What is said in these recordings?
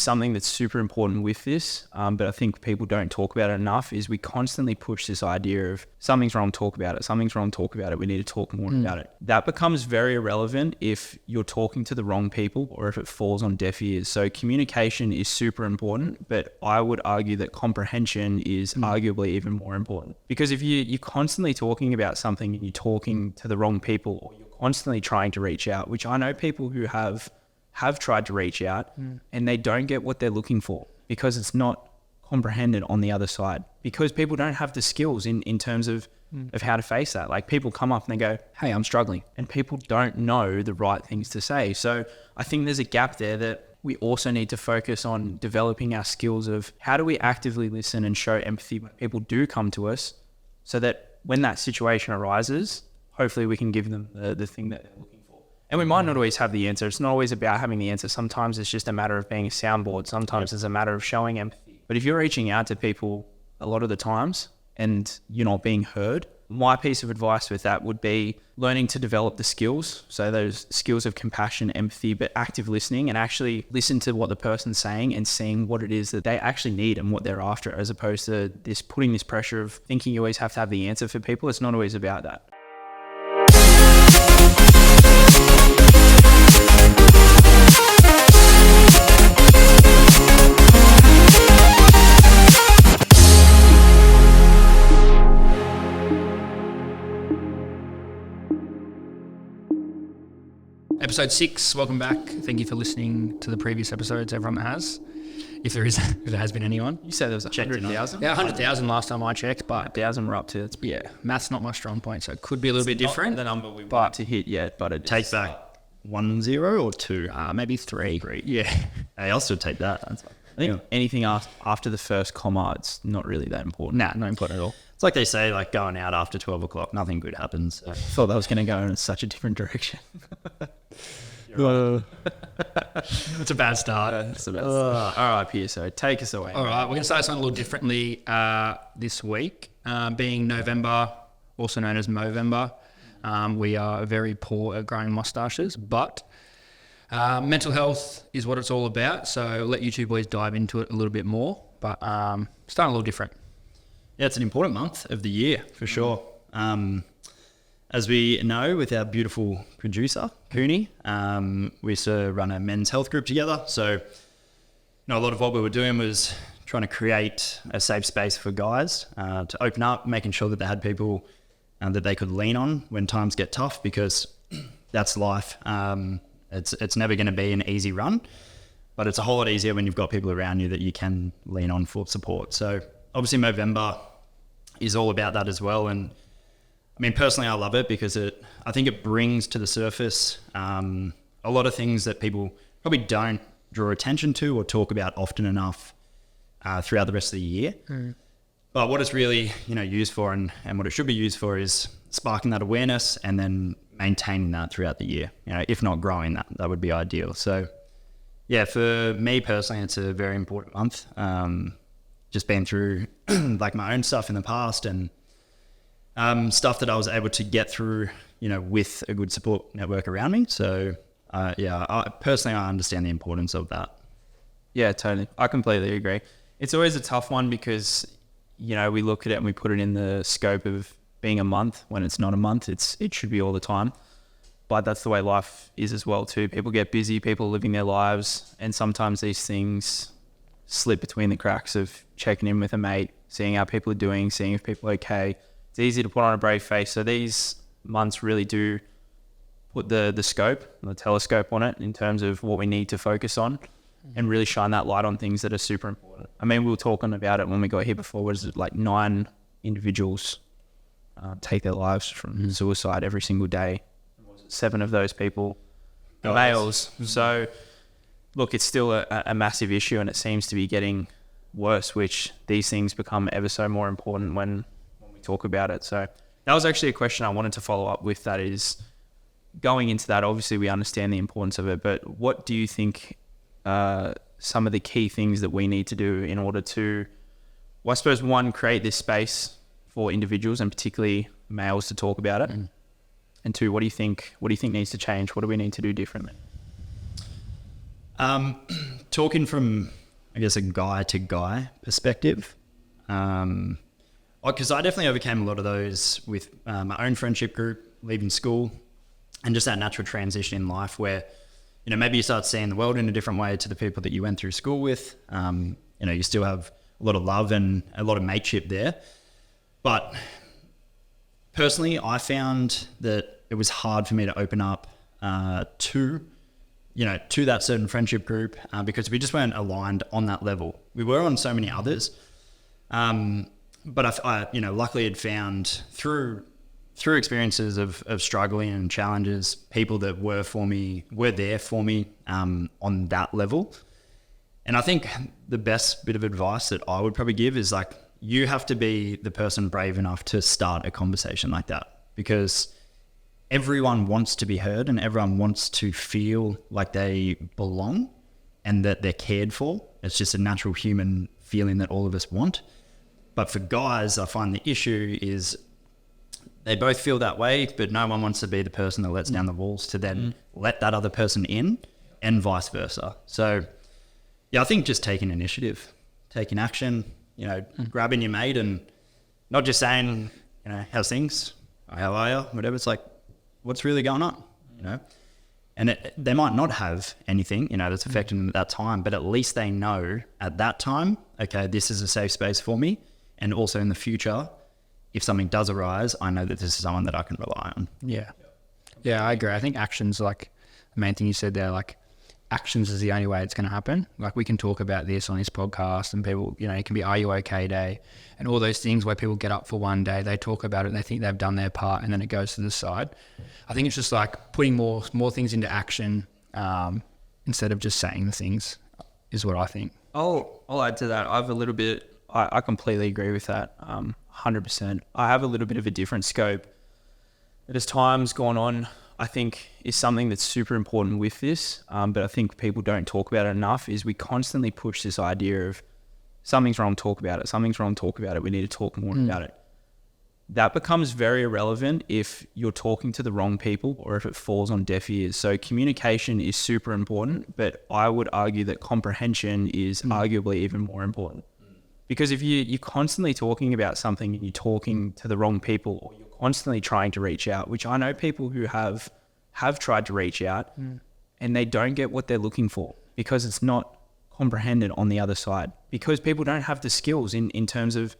something that's super important with this, but I think people don't talk about it enough, is we constantly push this idea of something's wrong, talk about it. Something's wrong, talk about it. We need to talk more about it. That becomes very irrelevant if you're talking to the wrong people or if it falls on deaf ears. So communication is super important, but I would argue that comprehension is arguably even more important. Because if you're constantly talking about something and you're talking to the wrong people, or you're constantly trying to reach out, which I know people who have tried to reach out and they don't get what they're looking for because it's not comprehended on the other side, because people don't have the skills in terms of how to face that. Like, people come up and they go, hey, I'm struggling, and people don't know the right things to say. So I think there's a gap there that we also need to focus on developing our skills of how do we actively listen and show empathy when people do come to us, so that when that situation arises, hopefully we can give them the thing that they're looking for. And we might not always have the answer. It's not always about having the answer. Sometimes it's just a matter of being a soundboard. Sometimes it's a matter of showing empathy. But if you're reaching out to people a lot of the times and you're not being heard, my piece of advice with that would be learning to develop the skills. So those skills of compassion, empathy, but active listening, and actually listen to what the person's saying and seeing what it is that they actually need and what they're after, as opposed to putting this pressure of thinking you always have to have the answer for people. It's not always about that. Episode 6, welcome back. Thank you for listening to the previous episodes, everyone that has. If there has been anyone. You said there was 100,000? Yeah, 100,000 last time I checked, but 1,000 we're up to. math's not my strong point, so it could be a little bit different. Not the number we want to hit yet, but it Take back 1-0 or 2? Maybe 3. Yeah. Hey, I'll still take that. That's fine. I think anything after the first comma, it's not really that important. Nah, not important at all. It's like they say, like going out after 12 o'clock, nothing good happens. So. I thought that was going to go in such a different direction. It's a bad start. All right, PSO, take us away. All right, we're going to start something a little differently this week. Being November, also known as Movember, we are very poor at growing mustaches, but mental health is what it's all about. So I'll let you two boys dive into it a little bit more, but starting a little different. Yeah, it's an important month of the year for sure. As we know, with our beautiful producer, Cooney, we used to run a men's health group together. So, a lot of what we were doing was trying to create a safe space for guys to open up, making sure that they had people that they could lean on when times get tough, because that's life. It's never going to be an easy run, but it's a whole lot easier when you've got people around you that you can lean on for support. So obviously Movember is all about that as well. And I mean, personally, I love it because I think it brings to the surface a lot of things that people probably don't draw attention to or talk about often enough throughout the rest of the year. But what it's really, used for and what it should be used for is sparking that awareness and then maintaining that throughout the year. If not growing that would be ideal. So yeah, for me personally, it's a very important month. Just been through like my own stuff in the past and stuff that I was able to get through, with a good support network around me. So I understand the importance of that. Yeah, totally. I completely agree. It's always a tough one because, we look at it and we put it in the scope of being a month when it's not a month. It should be all the time. But that's the way life is as well too. People get busy, people are living their lives, and sometimes these things slip between the cracks of checking in with a mate, seeing how people are doing, seeing if people are okay. It's easy to put on a brave face. So these months really do put the scope, the telescope on it in terms of what we need to focus on and really shine that light on things that are super important. I mean, we were talking about it when we got here before. Was it like 9 individuals take their lives from suicide every single day? 7 of those people are males. So look, it's still a massive issue, and it seems to be getting worse, which these things become ever so more important when we talk about it. So that was actually a question I wanted to follow up with. That is, going into that, obviously we understand the importance of it, but what do you think some of the key things that we need to do in order to, well, I suppose, one, create this space for individuals and particularly males to talk about it, and 2, what do you think needs to change? What do we need to do differently? To talking from, I guess, a guy to guy perspective, because I definitely overcame a lot of those with my own friendship group, leaving school, and just that natural transition in life where, you know, maybe you start seeing the world in a different way to the people that you went through school with. You know, you still have a lot of love and a lot of mateship there. But personally, I found that it was hard for me to open up to that certain friendship group because we just weren't aligned on that level. We were on so many others. But I luckily had found through experiences of struggling and challenges, people that were there for me on that level. And I think the best bit of advice that I would probably give is like, you have to be the person brave enough to start a conversation like that, because everyone wants to be heard and everyone wants to feel like they belong and that they're cared for. It's just a natural human feeling that all of us want. But for guys, I find the issue is they both feel that way, but no one wants to be the person that lets down the walls to then let that other person in, and vice versa. So yeah, I think just taking initiative, taking action, grabbing your mate and not just saying, how's things? How are you? Whatever. It's like, what's really going on? And they might not have anything, that's affecting them at that time, but at least they know at that time, okay, this is a safe space for me. And also in the future, if something does arise, I know that this is someone that I can rely on. Yeah. Yeah, I agree. I think actions, like the main thing you said there, like actions is the only way it's going to happen. Like we can talk about this on this podcast and people, it can be Are You OK Day and all those things where people get up for one day, they talk about it and they think they've done their part and then it goes to the side. I think it's just like putting more things into action instead of just saying the things is what I think. I'll add to that. I completely agree with that, 100%. I have a little bit of a different scope. But as time's gone on, I think is something that's super important with this, but I think people don't talk about it enough, is we constantly push this idea of something's wrong, talk about it. Something's wrong, talk about it. We need to talk more about it. That becomes very irrelevant if you're talking to the wrong people or if it falls on deaf ears. So communication is super important, but I would argue that comprehension is arguably even more important. Because if you're constantly talking about something and you're talking to the wrong people, or you're constantly trying to reach out, which I know people who have tried to reach out and they don't get what they're looking for because it's not comprehended on the other side, because people don't have the skills in terms of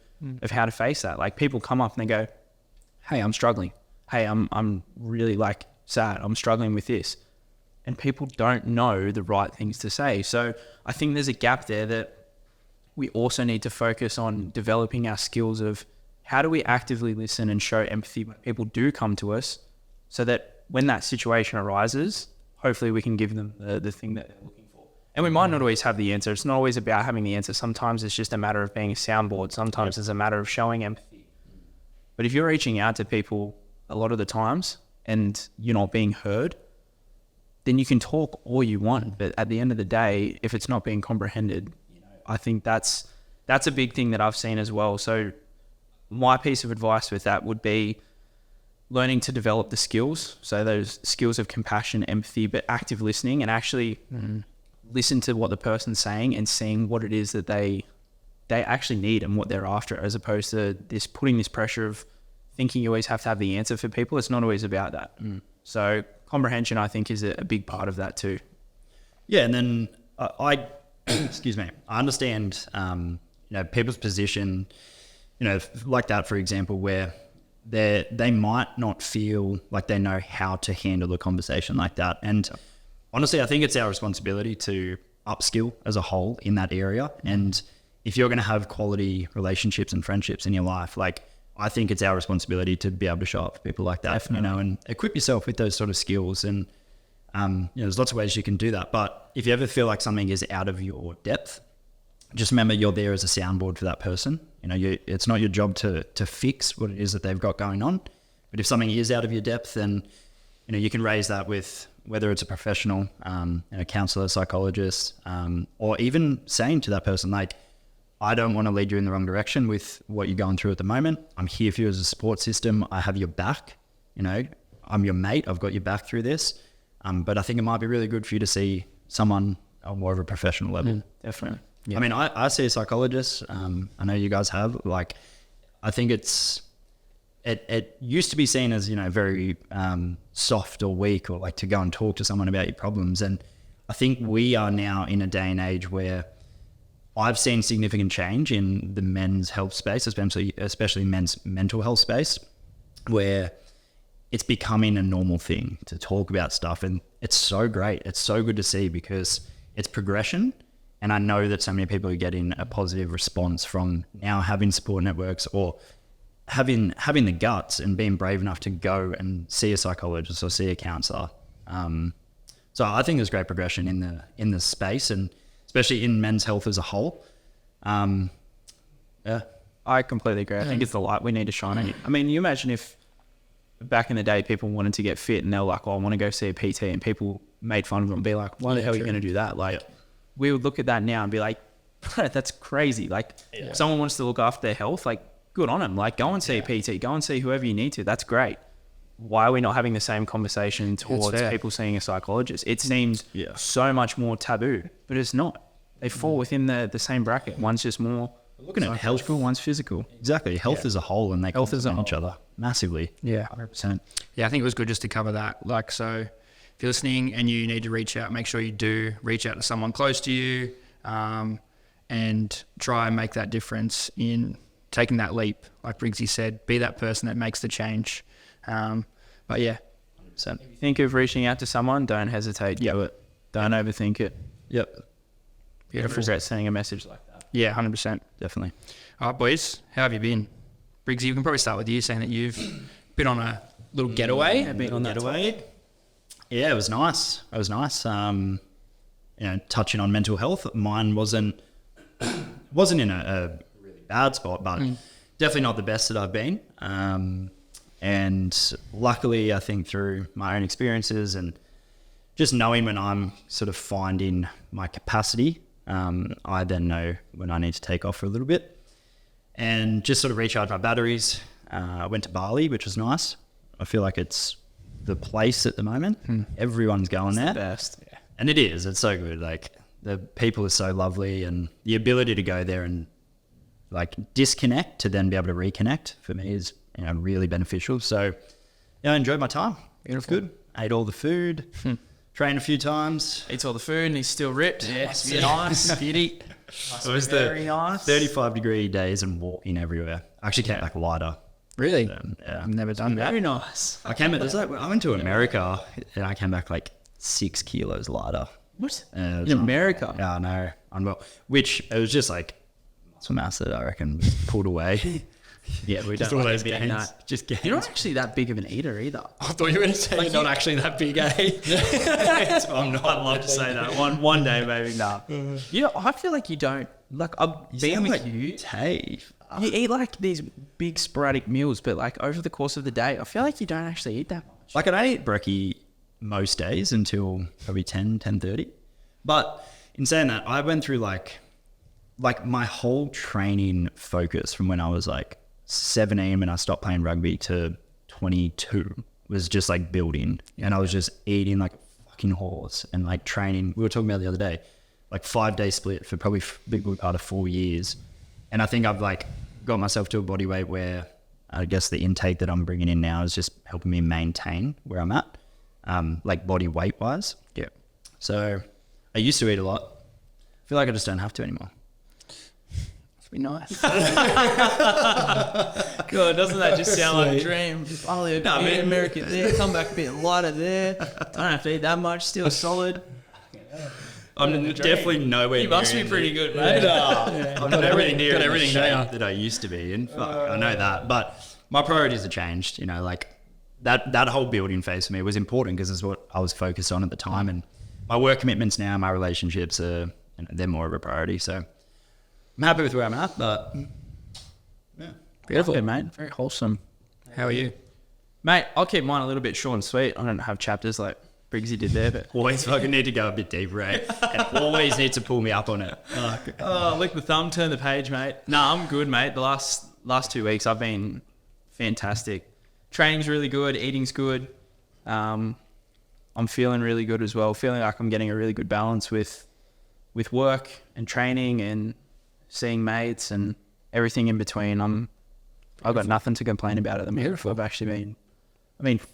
how to face that. Like people come up and they go, hey, I'm struggling. Hey, I'm really like sad. I'm struggling with this. And people don't know the right things to say. So I think there's a gap there that we also need to focus on developing our skills of how do we actively listen and show empathy when people do come to us, so that when that situation arises, hopefully we can give them the thing that they're looking for. And we might not always have the answer. It's not always about having the answer. Sometimes it's just a matter of being a soundboard. Sometimes it's a matter of showing empathy. But if you're reaching out to people a lot of the times and you're not being heard, then you can talk all you want. But at the end of the day, if it's not being comprehended, I think that's a big thing that I've seen as well. So my piece of advice with that would be learning to develop the skills. So those skills of compassion, empathy, but active listening, and actually listen to what the person's saying and seeing what it is that they actually need and what they're after, as opposed to putting this pressure of thinking you always have to have the answer for people. It's not always about that. So comprehension, I think, is a big part of that too. Yeah, and then excuse me, I understand, people's position, like that, for example, where they might not feel like they know how to handle a conversation like that. And honestly, I think it's our responsibility to upskill as a whole in that area. And if you're going to have quality relationships and friendships in your life, like I think it's our responsibility to be able to show up for people like that, Definitely. and equip yourself with those sort of skills. And there's lots of ways you can do that. But if you ever feel like something is out of your depth, just remember you're there as a soundboard for that person. It's not your job to fix what it is that they've got going on. But if something is out of your depth, then you can raise that with whether it's a professional, counselor, psychologist, or even saying to that person, like, I don't want to lead you in the wrong direction with what you're going through at the moment. I'm here for you as a support system. I have your back. I'm your mate. I've got your back through this. But I think it might be really good for you to see someone more of a professional level. Definitely. I mean, I see a psychologist. I know you guys have. Like, I think it used to be seen as, you know, very soft or weak, or like to go and talk to someone about your problems. And I think we are now in a day and age where I've seen significant change in the men's health space, especially men's mental health space, where it's becoming a normal thing to talk about stuff. And it's so great. It's so good to see, because it's progression. And I know that so many people are getting a positive response from now having support networks, or having the guts and being brave enough to go and see a psychologist or see a counselor. So I think there's great progression in the space, and especially in men's health as a whole. Yeah. I completely agree. I think it's the light we need to shine on. I mean, you imagine if back in the day people wanted to get fit and they were like, oh, I want to go see a PT, and people made fun of them and be like, why the hell are you going to do that? Like, we would look at that now and be like, that's crazy. Like, if someone wants to look after their health, like, good on them. Like, go and see a PT, go and see whoever you need to. That's great. Why are we not having the same conversation towards people seeing a psychologist? It seems so much more taboo, but it's not. They fall within the same bracket. One's just more looking at health, one's physical. Exactly. Health as a whole, and they complement each other massively. Yeah. 100%. Yeah, I think it was good just to cover that. Like, so if you're listening and you need to reach out, make sure you do reach out to someone close to you, and try and make that difference in taking that leap. Like Briggsy said, be that person that makes the change. But yeah. 100%. If you think of reaching out to someone, don't hesitate. Do it. Don't overthink it. Yep. Beautiful. Don't regret sending a message like that. Yeah, 100%. Definitely. All right, boys, how have you been? Briggsy, we can probably start with you, saying that you've been on a little getaway. Yeah, been on that Getaway. Yeah, it was nice. It was nice. You know, touching on mental health, mine wasn't in a really bad spot, but definitely not the best that I've been. And luckily, I think through my own experiences and just knowing when I'm sort of finding my capacity, I then know when I need to take off for a little bit and just sort of recharge my batteries. I went to Bali, which was nice. I feel like it's the place at the moment. Everyone's going there. The best. Yeah. And it is. It's so good. Like, the people are so lovely, and the ability to go there and like disconnect to then be able to reconnect for me is, you know, really beneficial. So yeah, I enjoyed my time. It was good. Ate all the food, trained a few times. Eats all the food and he's still ripped. Yeah, Must be nice. Beauty. It was Very the nice. 35-degree days and walking everywhere. I actually came back lighter. Really? Yeah. I've never done that. Very nice. I went to America and I came back like 6 kilos lighter. What? In America? Yeah, I know. Unwell. Which it was just like muscle mass that I reckon was pulled away. Yeah, we Just don't all like those being gains. that. Just gains. You're not actually that big of an eater either. I thought you were going to say you're not actually that big, eh? I'm not allowed to say that. One day maybe. Nah. You know, I feel like you don't. Like, I've been with you. Dave. You eat like these big sporadic meals, but like over the course of the day, I feel like you don't actually eat that much. Like, I don't eat brekkie most days until probably 10:30. But in saying that, I went through like my whole training focus from when I was like 17 when I stopped playing rugby to 22 was just like building, and I was just eating like a fucking horse and like training. We were talking about the other day, like 5-day split for probably a good part of 4 years. And I think I've like got myself to a body weight where I guess the intake that I'm bringing in now is just helping me maintain where I'm at, like body weight wise. Yeah. So I used to eat a lot. I feel like I just don't have to anymore. Must be nice. God, doesn't that just sound like a dream? Just only a bit American there, come back a bit lighter there. Don't have to eat that much, still solid. I'm definitely nowhere. You must be pretty good, mate. I'm not everything near got the everything shape down. that I used to be in. Fuck, I know that, but my priorities have changed. You know, like that whole building phase for me was important because it's what I was focused on at the time, and my work commitments now, my relationships are, you know, they're more of a priority. So I'm happy with where I'm at, but yeah. Beautiful, okay, mate. Very wholesome. How are you? Mate, I'll keep mine a little bit short and sweet. I don't have chapters like Briggsy did there, but Always fucking need to go a bit deeper, right? And always need to pull me up on it. oh, lick the thumb, turn the page, mate. No, I'm good, mate. The last 2 weeks I've been fantastic. Training's really good, eating's good. I'm feeling really good as well. Feeling like I'm getting a really good balance with with work and training and seeing mates and everything in between, I've got nothing to complain about at the moment. Beautiful. I've actually been,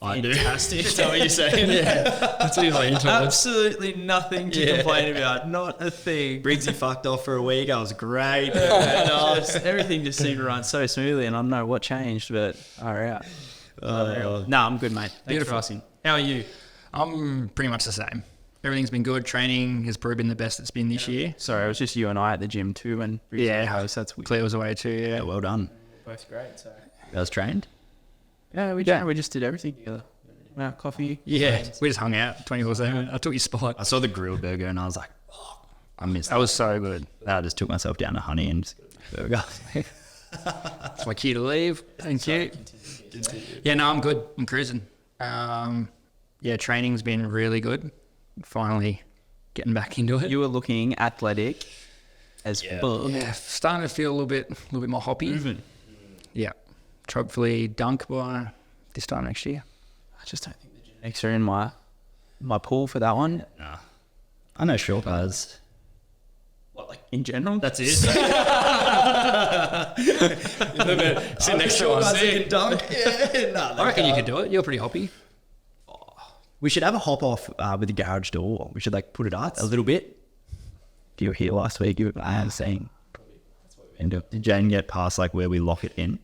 I do. fantastic. Is that what you're saying? That's what you're like into. Absolutely nothing to complain about. Not a thing. Briggsy fucked off for a week. I was great. Everything just seemed to run so smoothly, and I don't know what changed, but all right. No, I'm good, mate. Thanks Beautiful. for asking. How are you? I'm pretty much the same. Everything's been good. Training has probably been the best it's been this year. Sorry, it was just you and I at the gym too, and that's weird. Claire was away too. Yeah. Yeah, well done. Both great. So I was trained. yeah, we just did everything together. Coffee. Yeah, we just hung out 24/7. I took your spot. I saw the grilled burger and I was like, oh, I missed That was so good. that. I just took myself down to Honey and just got a burger. That's my cue to leave. Thank you. Yeah, no, I'm good. I'm cruising. Yeah, training's been really good. Finally getting back into it. You were looking athletic as fuck. Yeah, starting to feel a little bit more hoppy. Yeah, hopefully dunk by this time next year. I just don't think the genetics are in my pool for that one. Nah. I know short guys. What, like in general? That's it. Sit next to us. Dunk. I reckon you could do it. You're pretty hoppy. We should have a hop off with the garage door. We should like put it up a little bit. If you were here last week, you were saying. Did Jane get past like where we lock it in?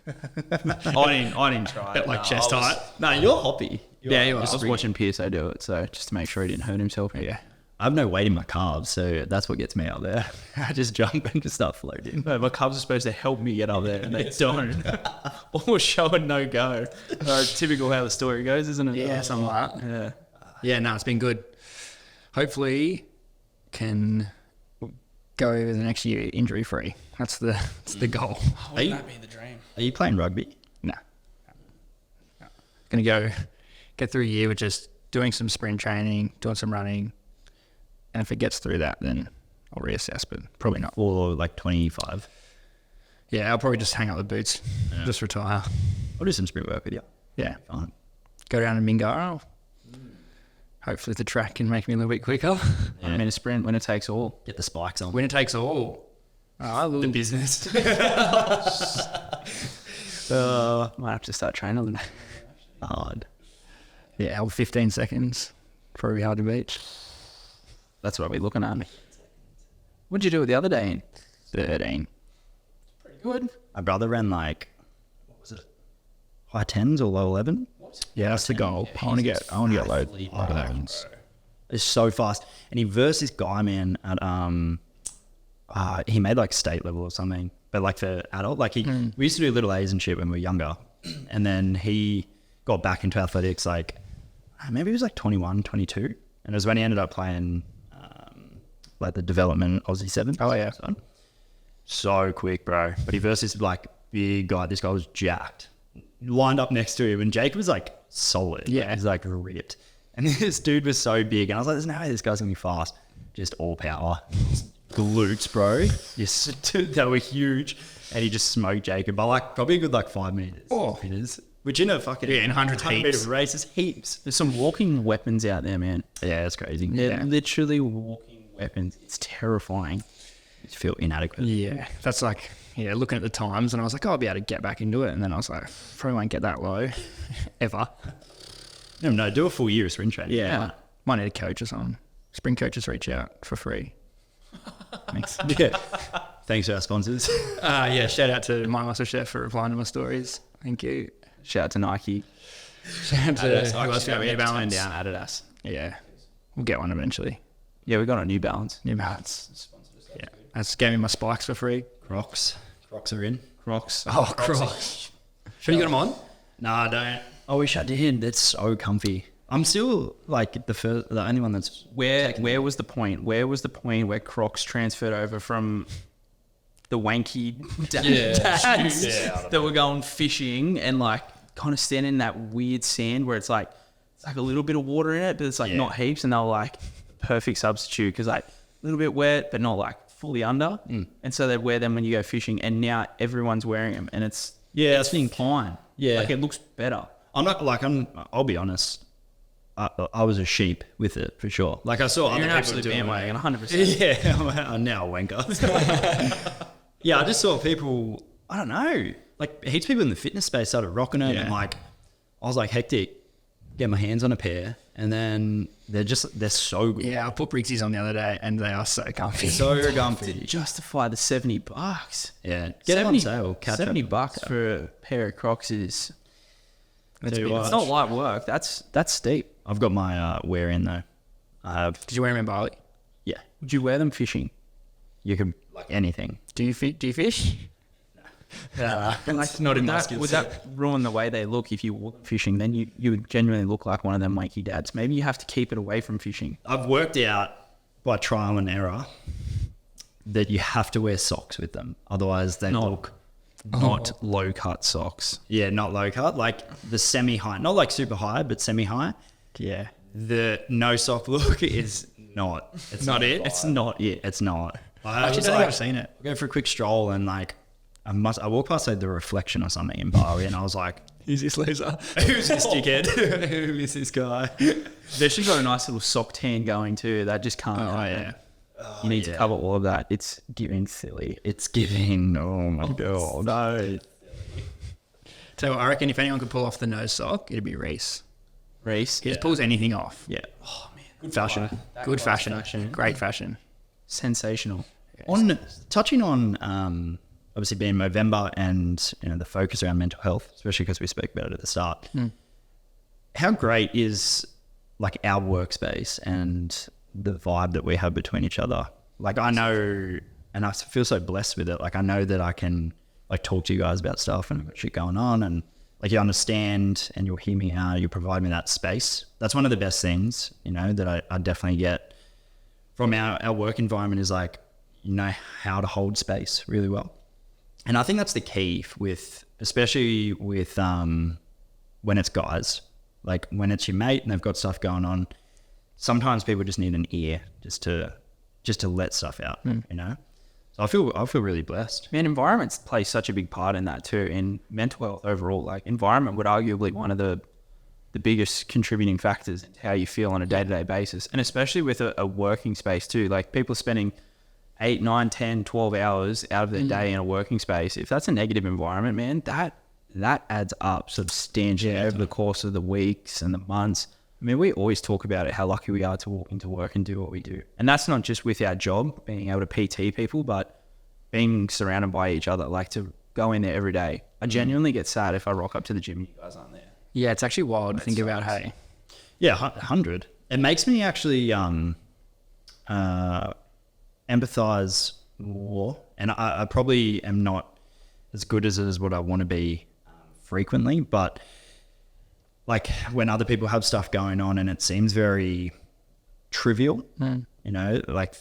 I didn't try. Bit like chest height. No, you're hoppy. I was watching Pearso do it, so just to make sure he didn't hurt himself. Yeah. I have no weight in my calves, so that's what gets me out there. I just jump and just start floating. No, my calves are supposed to help me get up there, and they don't. Or show and no go. Typical how the story goes, isn't it? Yeah, something like that. Yeah. Yeah, no, it's been good. Hopefully, can go the next year injury free. That's the goal. Wouldn't that be the dream? Are you playing rugby? No. Gonna get through a year with just doing some sprint training, doing some running, and if it gets through that, then I'll reassess. But probably not. Or like 25? Yeah, I'll probably just hang up the boots, just retire. I'll do some sprint work with you. Yeah, Fine. go down to Mingara. Hopefully the track can make me a little bit quicker. I mean, a sprint, winner takes all. Get the spikes on. Winner takes all. The business. Might have to start training a little. Hard. Yeah, 15 seconds. Probably hard to beat. That's what we're looking at. What'd you do it the other day? 13. Pretty good. My brother ran like, what was it? High 10s or low 11? Yeah, that's the goal. I want to get low of those. It's so fast. And he versed this guy, man, at he made like state level or something. But like for adult, like we used to do little A's and shit when we were younger. And then he got back into athletics like maybe he was like 21, 22. And it was when he ended up playing like the development Aussie 7. Oh, yeah. So quick, bro. But he versed this like big guy. This guy was jacked. Lined up next to him, and Jake was like solid. Yeah. He's like ripped. And this dude was so big, and I was like, there's no way this guy's gonna be fast. Just all power. Glutes, bro. Just, they were huge. And he just smoked Jacob by like probably a good like 5 meters. Oh. Meters. Which in a fucking Yeah, in hundreds 100 heaps. meter race is heaps. There's some walking weapons out there, man. Yeah, it's crazy. They're literally walking weapons. It's terrifying. You feel inadequate. Yeah, that's like, looking at the times, and I was like, oh, I'll be able to get back into it. And then I was like, probably won't get that low, ever. No, do a full year of sprint training. Yeah. Might need a coach or something. Spring coaches reach out for free. Thanks. Yeah. Thanks to our sponsors. Yeah, shout out to My Muscle Chef for replying to my stories. Thank you. Shout out to Nike. Shout out to Adidas. who else we got? New Turn Balance. down Adidas. Yeah, we'll get one eventually. Yeah, we got a New Balance. New Balance. Yeah, that's gave me my spikes for free. Crocs. Crocs are in. Crocs. Oh, Crocs. Sure you got them on? No, I don't. I wish I did. That's so comfy. I'm still like the only one that's Where was the point? Where was the point where Crocs transferred over from the wanky dads that were going fishing and like kind of standing in that weird sand where it's like a little bit of water in it, but it's like not heaps, and they were like perfect substitute because like a little bit wet but not like fully under, and so they'd wear them when you go fishing, and now everyone's wearing them, and it's fine. Yeah. Like it looks better. I'm not like I'll be honest. I was a sheep with it for sure. Like I saw You're other an people absolute doing it. bandwagon, 100%. Yeah, I'm now a wanker. Yeah, I just saw people, I don't know, like heaps of people in the fitness space started rocking it. Yeah. And like, I was like, hectic, get my hands on a pair. And then they're so good. Yeah, I put Brixies on the other day and they are so comfy. So comfy. Justify the $70. Yeah. Get it on sale. Catch up. $70 for a pair of Crocs is, Tell you what, it's not light work. That's steep. I've got my wear in though. I have. Did you wear them in Bali? Yeah. Would you wear them fishing? You can, like anything. Do you fish? That's not in my skill Would set. that ruin the way they look if you were fishing? Then you would genuinely look like one of them wanky dads. Maybe you have to keep it away from fishing. I've worked out by trial and error that you have to wear socks with them. Otherwise they look Not low cut socks. not low cut, like the semi-high, not like super high, but semi-high. Yeah. The no sock look is not. It's not it. It's not it. It's not. I actually don't think I've seen it. Go for a quick stroll and like I walked past like the Reflection or something in Bali and I was like, Who's this loser? who's this dickhead? Who is this guy? They've actually got a nice little sock tan going too. That just can't. Oh, happen. yeah. You need to cover all of that. It's giving silly. It's giving. Oh my god, no. So I reckon if anyone could pull off the nose sock, it'd be Reese. Reese. He just pulls anything off. Yeah. Oh man. Good fashion. Good fashion. Great fashion. Sensational. On touching on obviously being Movember and the focus around mental health, especially because we spoke about it at the start. How great is like our workspace and the vibe that we have between each other? Like I know, and I feel so blessed with it. Like I know that I can like talk to you guys about stuff and I've got shit going on, and like you understand and you'll hear me out. You provide me that space. That's one of the best things, that I definitely get from our work environment is like, how to hold space really well. And I think that's the key especially with when it's guys, like when it's your mate and they've got stuff going on, sometimes people just need an ear just to let stuff out, So I feel really blessed. Man, environments play such a big part in that too. In mental health overall, like environment would arguably one of the biggest contributing factors to how you feel on a day-to-day basis. And especially with a working space too, like people spending 8, 9, 10, 12 hours out of their day in a working space. If that's a negative environment, man, that adds up substantially over the course of the weeks and the months. I mean, we always talk about it, how lucky we are to walk into work and do what we do. And that's not just with our job, being able to PT people, but being surrounded by each other, like to go in there every day. I genuinely get sad if I rock up to the gym and you guys aren't there. Yeah, it's actually wild to think about, hey. Yeah, 100. It makes me actually empathize more, and I probably am not as good as what I want to be frequently, but like when other people have stuff going on and it seems very trivial, like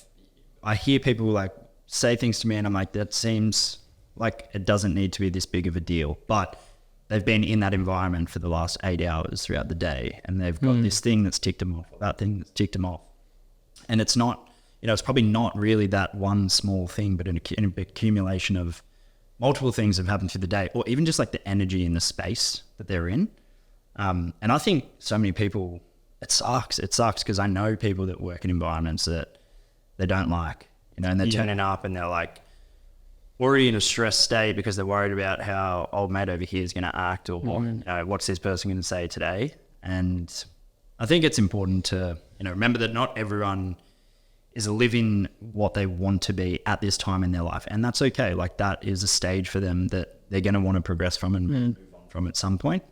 I hear people like say things to me and I'm like, that seems like it doesn't need to be this big of a deal, but they've been in that environment for the last 8 hours throughout the day and they've got this thing that's ticked them off, that thing that's ticked them off, and it's not, it's probably not really that one small thing, but an accumulation of multiple things that have happened through the day, or even just like the energy in the space that they're in. And I think so many people, it sucks because I know people that work in environments that they don't like, and they're turning up and they're like already in a stressed state because they're worried about how old mate over here is going to act, or what's this person going to say today. And I think it's important to remember that not everyone is living what they want to be at this time in their life, and that's okay. Like that is a stage for them that they're going to want to progress from and move on from at some point.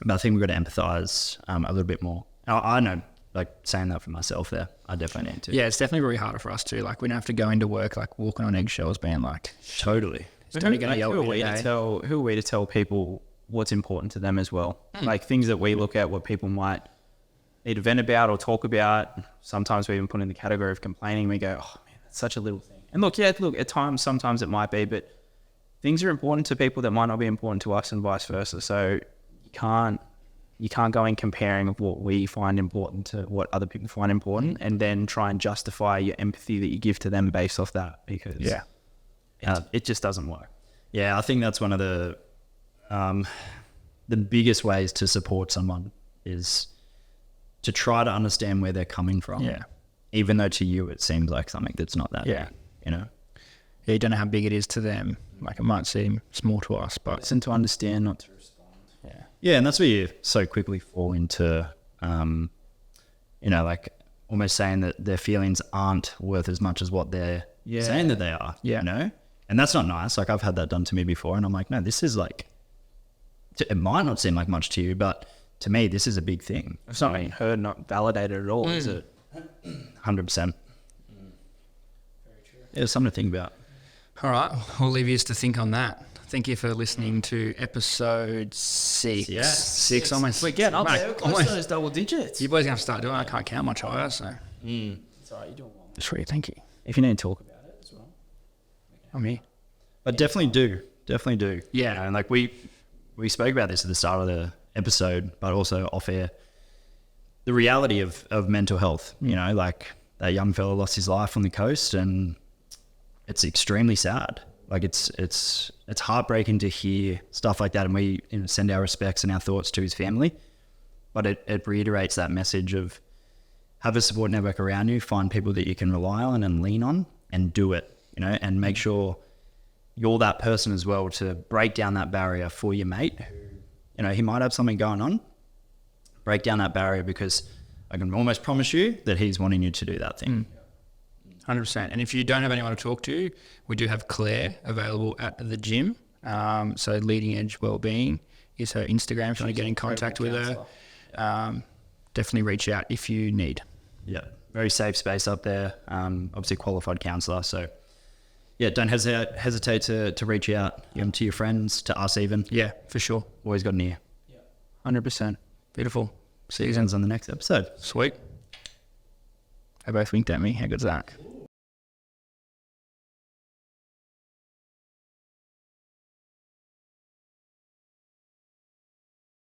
But I think we've got to empathize a little bit more. I know, like saying that for myself there, I definitely need to. Yeah, it's definitely really harder for us too. Like we don't have to go into work like walking on eggshells, being like, Totally. it's only going to yell Who at are we me to today. who are we to tell people what's important to them as well? Like things that we look at, what people might need to vent about or talk about. Sometimes we even put in the category of complaining. We go, oh man, that's such a little thing. And look, at times, sometimes it might be, but things are important to people that might not be important to us and vice versa. So you can't go in comparing of what we find important to what other people find important and then try and justify your empathy that you give to them based off that, because it just doesn't work. Yeah, I think that's one of the biggest ways to support someone is to try to understand where they're coming from. Yeah. Even though to you it seems like something that's not that Yeah. big, you know? Yeah, you don't know how big it is to them. Like it might seem small to us, but Listen to understand, not to respond. yeah. Yeah, and that's where you so quickly fall into, like almost saying that their feelings aren't worth as much as what they're Yeah. saying that they are, Yeah. you know? And that's not nice. Like I've had that done to me before and I'm like, no, this is like, it might not seem like much to you, but to me, this is a big thing. It's not being heard, not validated at all, is it? 100%. Yeah, it's something to think about. All right, we'll leave you to think on that. Thank you for listening to episode 6. Yeah. 6 almost. We're getting up Mate, there. We're close almost. to those double digits. You boys are going to start doing it. I can't count much higher, so. It's all right, you're doing well. Sweet, thank you. If you need to talk about it as well. I'm here. But definitely do. Yeah. You know, and like we spoke about this at the start of the episode, but also off air. The reality of mental health, you know, like that young fella lost his life on the coast and it's extremely sad. Like it's heartbreaking to hear stuff like that. And we send our respects and our thoughts to his family, but it reiterates that message of have a support network around you, find people that you can rely on and lean on and do it, you know, and make sure you're that person as well to break down that barrier for your mate who, you know, he might have something going on. Break down that barrier because I can almost promise you that he's wanting you to do that thing. 100%. And if you don't have anyone to talk to, we do have Claire available at the gym. So Leading Edge Wellbeing is her Instagram if you want to get in contact with her. Definitely reach out if you need. Yeah. Very safe space up there. Obviously qualified counsellor. So yeah, don't hesitate to reach out to your friends, to us even. Yeah, for sure. Always got an ear. 100%. Beautiful. See See you you again. on the next episode. Sweet. They both winked at me. How good's that?